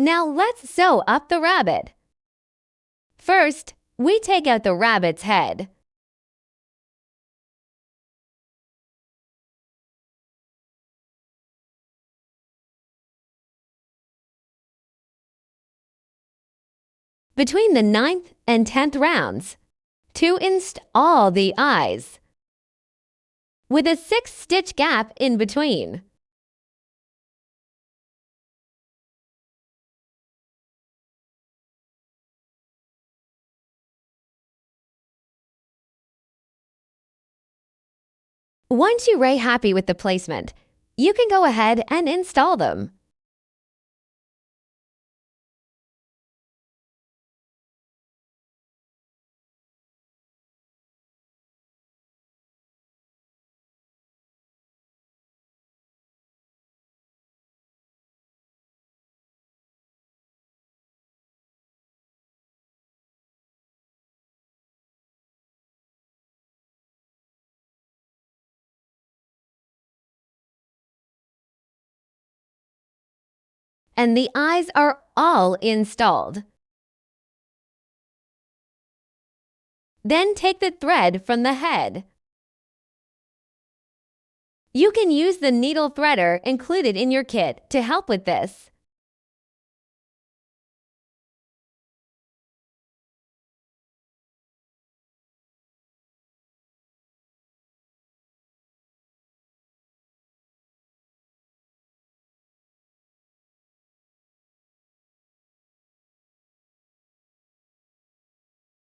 Now let's sew up the rabbit. First, we take out the rabbit's head. Between the 9th and 10th rounds, to install the eyes, with a 6-stitch gap in between. Once you're happy with the placement, you can go ahead and install them. And the eyes are all installed. Then take the thread from the head. You can use the needle threader included in your kit to help with this.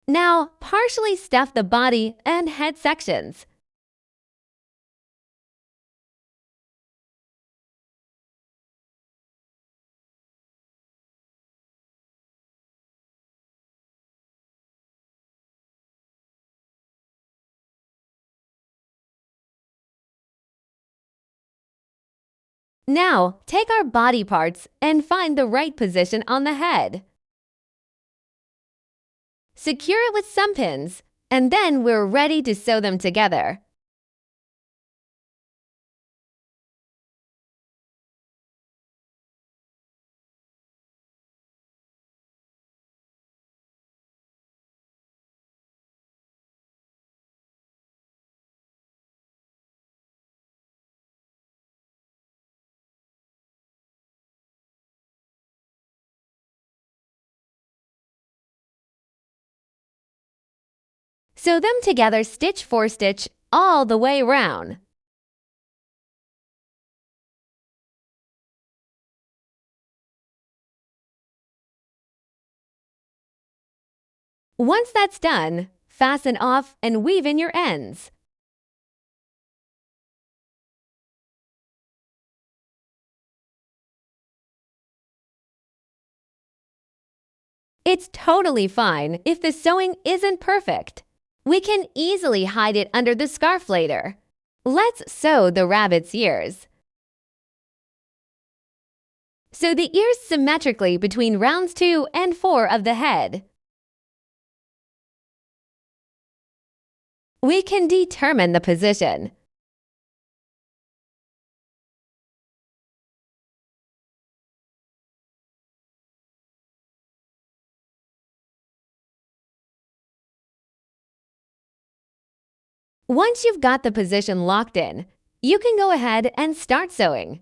Now, partially stuff the body and head sections. Now, take our body parts and find the right position on the head. Secure it with some pins, and then we're ready to sew them together. Sew them together stitch for stitch all the way around. Once that's done, fasten off and weave in your ends. It's totally fine if the sewing isn't perfect. We can easily hide it under the scarf later. Let's sew the rabbit's ears. Sew the ears symmetrically between rounds 2 and 4 of the head. We can determine the position. Once you've got the position locked in, you can go ahead and start sewing.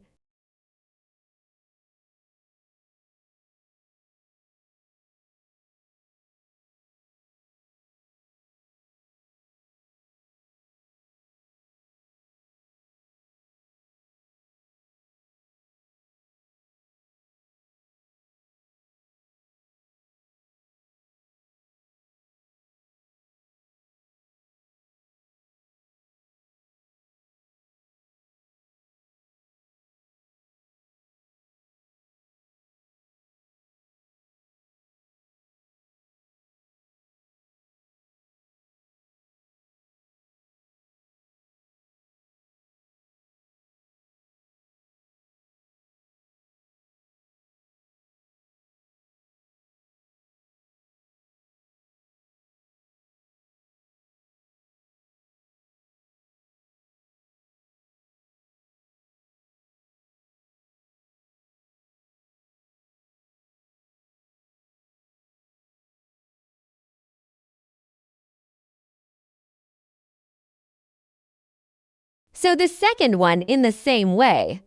Sew the second one in the same way.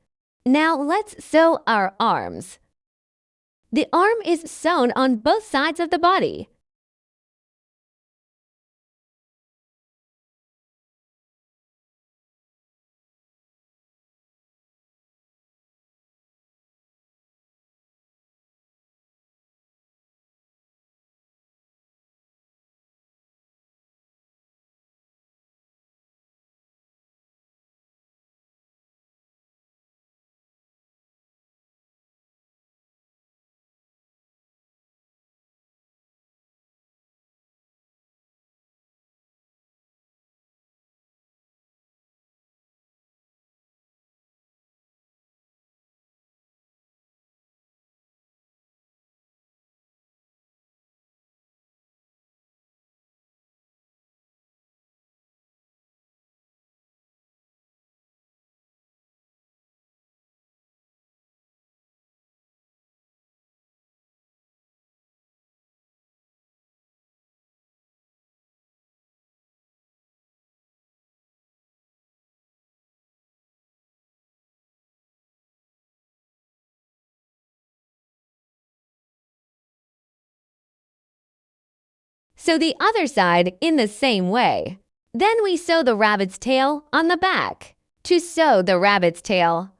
Now let's sew our arms. The arm is sewn on both sides of the body. Sew the other side in the same way. Then we sew the rabbit's tail on the back. To sew the rabbit's tail,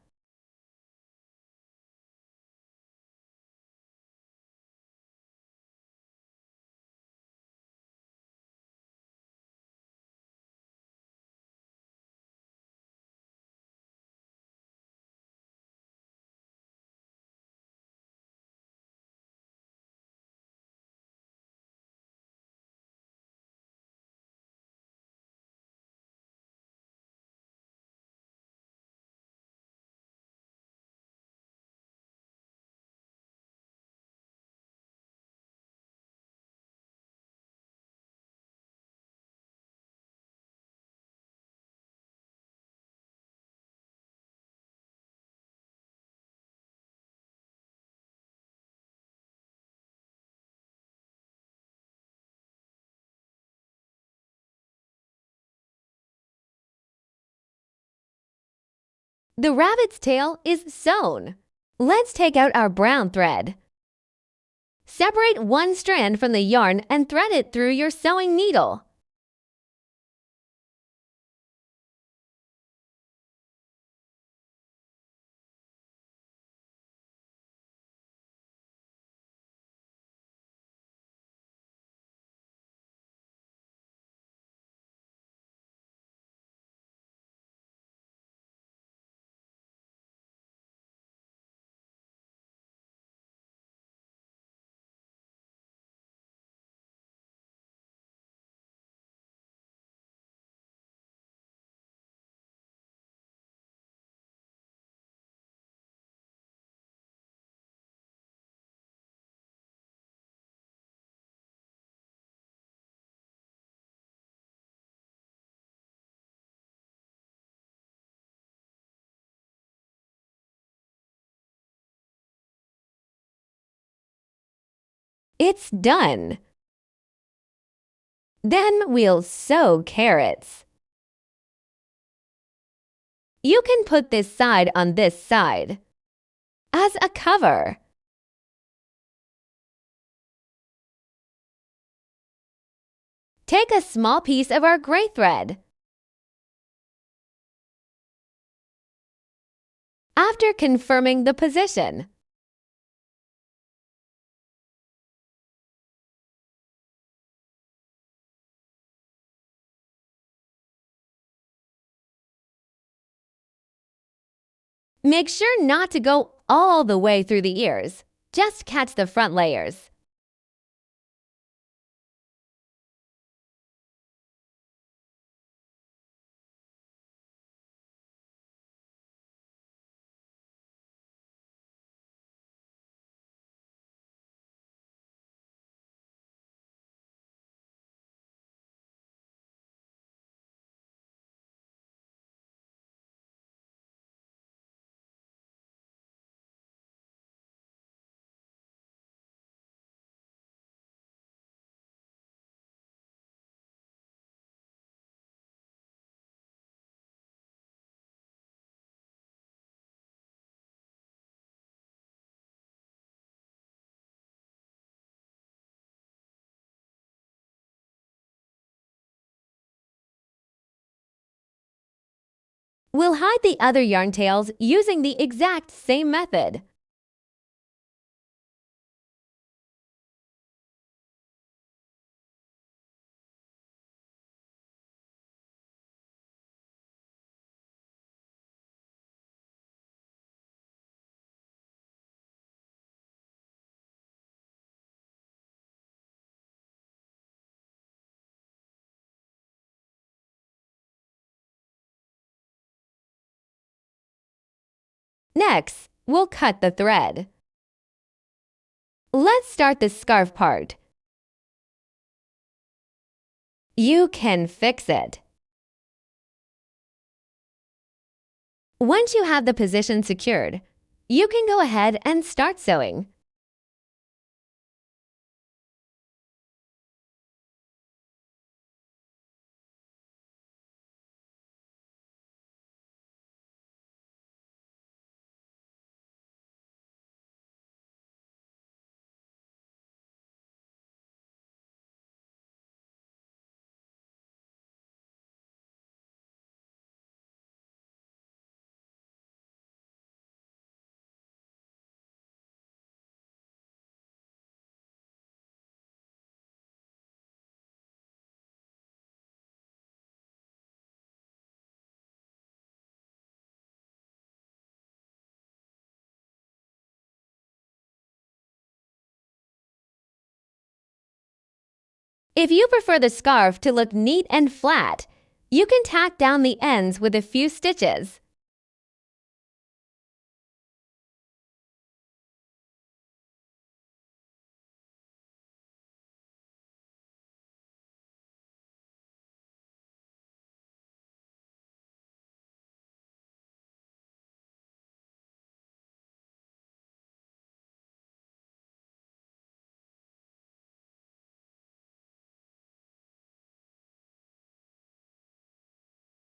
the rabbit's tail is sewn. Let's take out our brown thread. Separate one strand from the yarn and thread it through your sewing needle. It's done. Then we'll sew carrots. You can put this side on this side as a cover. Take a small piece of our gray thread. After confirming the position, make sure not to go all the way through the ears. Just catch the front layers. We'll hide the other yarn tails using the exact same method. Next, we'll cut the thread. Let's start the scarf part. You can fix it. Once you have the position secured, you can go ahead and start sewing. If you prefer the scarf to look neat and flat, you can tack down the ends with a few stitches.